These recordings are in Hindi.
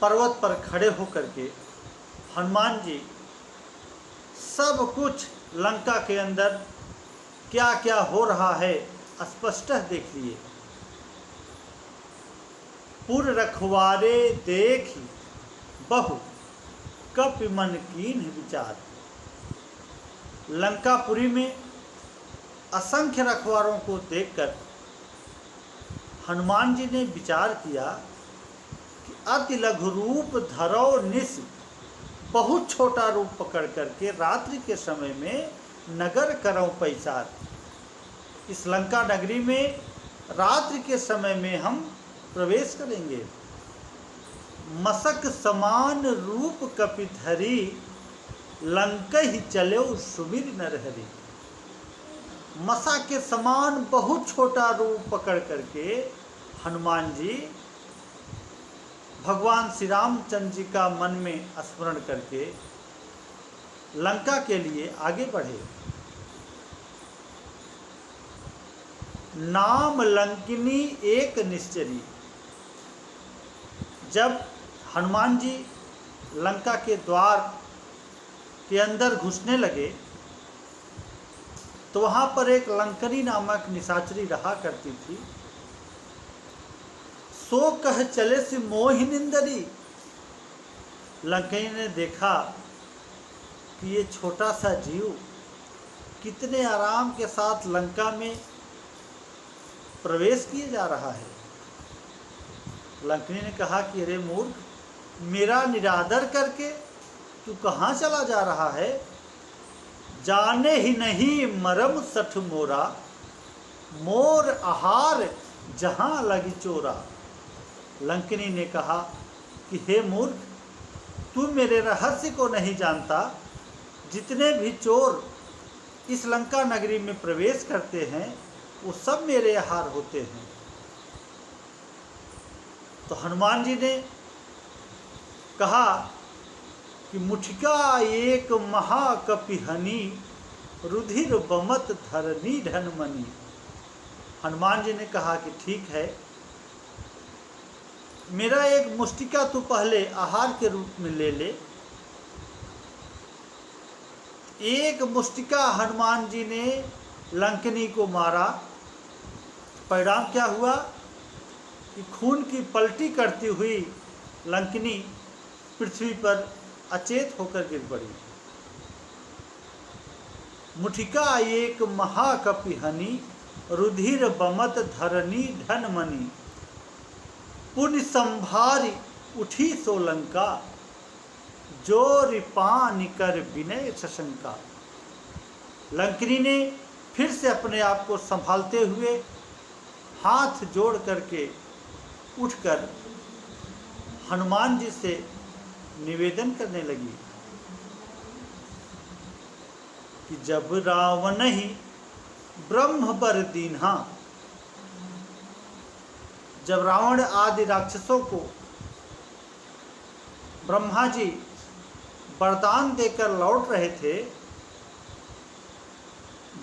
पर्वत पर खड़े होकर के हनुमान जी सब कुछ लंका के अंदर क्या क्या हो रहा है स्पष्ट देख लिए। पुर रखवारे देखी बहु कपि मन कीन विचार। लंकापुरी में असंख्य रखवारों को देखकर हनुमान जी ने विचार किया कि अति लघु रूप धरो निस, बहुत छोटा रूप पकड़ करके रात्रि के समय में नगर करो पैसार। इस लंका नगरी में रात्रि के समय में हम प्रवेश करेंगे। मसक समान रूप कपि धरी, लंकहि चलो सुमिर नरहरि। मसा के समान बहुत छोटा रूप पकड़ करके हनुमान जी भगवान श्री रामचंद्र जी का मन में स्मरण करके लंका के लिए आगे बढ़े। नाम लंकिनी एक निश्चरी। जब हनुमान जी लंका के द्वार के अंदर घुसने लगे तो वहाँ पर एक लंकनी नामक निशाचरी रहा करती थी। सो कह चले से मोहिनिंदरी। लंकनी ने देखा कि ये छोटा सा जीव कितने आराम के साथ लंका में प्रवेश किए जा रहा है। लंकनी ने कहा कि अरे मूर्ख, मेरा निरादर करके तू कहाँ चला जा रहा है? जाने ही नहीं मरम सठ मोरा, मोर आहार जहाँ लगी चोरा। लंकनी ने कहा कि हे मूर्ख, तू मेरे रहस्य को नहीं जानता। जितने भी चोर इस लंका नगरी में प्रवेश करते हैं वो सब मेरे आहार होते हैं। तो हनुमान जी ने कहा कि मुठिका एक महाकपिहनी, रुधिर बमत धरनी ढनमनी। हनुमान जी ने कहा कि ठीक है, मेरा एक मुष्टिका तू पहले आहार के रूप में ले ले। एक मुष्टिका हनुमान जी ने लंकनी को मारा। परिणाम क्या हुआ कि खून की पलटी करती हुई लंकनी पृथ्वी पर अचेत होकर गिर पड़ी। मुठिका एक महाकपिहनी, रुधिर बमत धरनी ढनमनी। पुण्य संभारी उठी सो लंका, जो रिपान कर विनय सशंका। लंकनी ने फिर से अपने आप को संभालते हुए हाथ जोड़ करके उठकर हनुमान जी से निवेदन करने लगी कि जब रावण ही ब्रह्म बर दीन्हा। जब रावण आदि राक्षसों को ब्रह्मा जी वरदान देकर लौट रहे थे,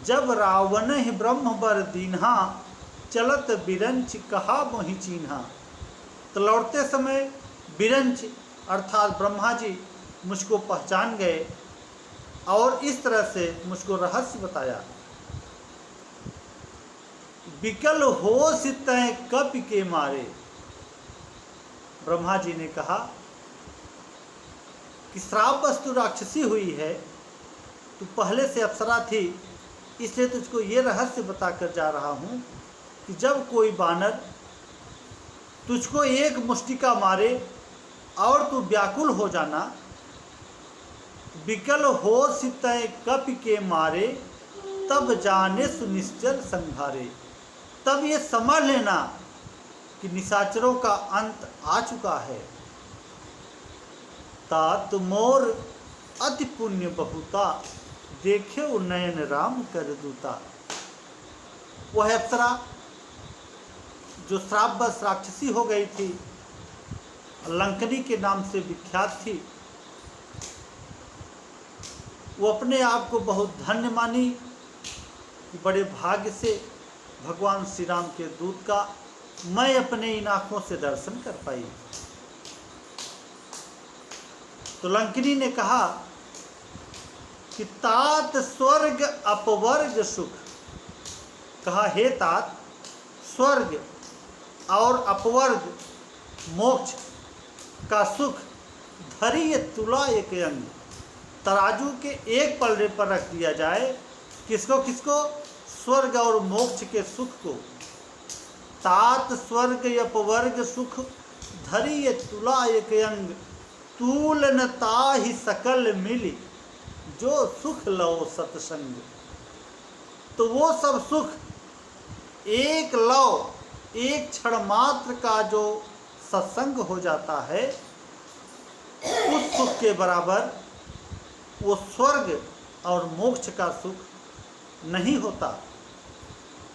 जब रावण ही ब्रह्म बर दीन्हा, चलत बिरंच कहा मोहि चीन्हा। तो लौटते समय बिरंच अर्थात ब्रह्मा जी मुझको पहचान गए और इस तरह से मुझको रहस्य बताया। विकल होश तय कपि के मारे। ब्रह्मा जी ने कहा कि श्राप वस्तु राक्षसी हुई है, तू पहले से अप्सरा थी, इसलिए तुझको ये रहस्य बताकर जा रहा हूँ कि जब कोई बानर तुझको एक मुष्टिका मारे और तू व्याकुल हो जाना। विकल होश तय कपि के मारे, तब जाने सुनिश्चल संहारे। तब ये समझ लेना कि निशाचरों का अंत आ चुका है। तात मोर अति पुण्य बहुता, देखे नयन राम कर दूता। वह अप्सरा जो श्रापवश राक्षसी हो गई थी, लंकनी के नाम से विख्यात थी, वो अपने आप को बहुत धन्य मानी कि बड़े भाग्य से भगवान श्री राम के दूत का मैं अपने इन आँखों से दर्शन कर पाई। तो लंकिनी ने कहा कि तात स्वर्ग अपवर्ग सुख, कहा हे तात, स्वर्ग और अपवर्ग मोक्ष का सुख धरिय तुला एक अंग, तराजू के एक पलड़े पर रख दिया जाए। किसको किसको? स्वर्ग और मोक्ष के सुख को। तात स्वर्ग अपवर्ग सुख धरिय तुला एक अंग, तूल न ताहि सकल मिली, जो सुख लो सत्संग। तो वो सब सुख एक लव, एक क्षण मात्र का जो सत्संग हो जाता है, उस सुख के बराबर वो स्वर्ग और मोक्ष का सुख नहीं होता।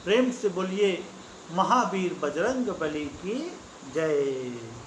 प्रेम से बोलिए महावीर बजरंग बली की जय।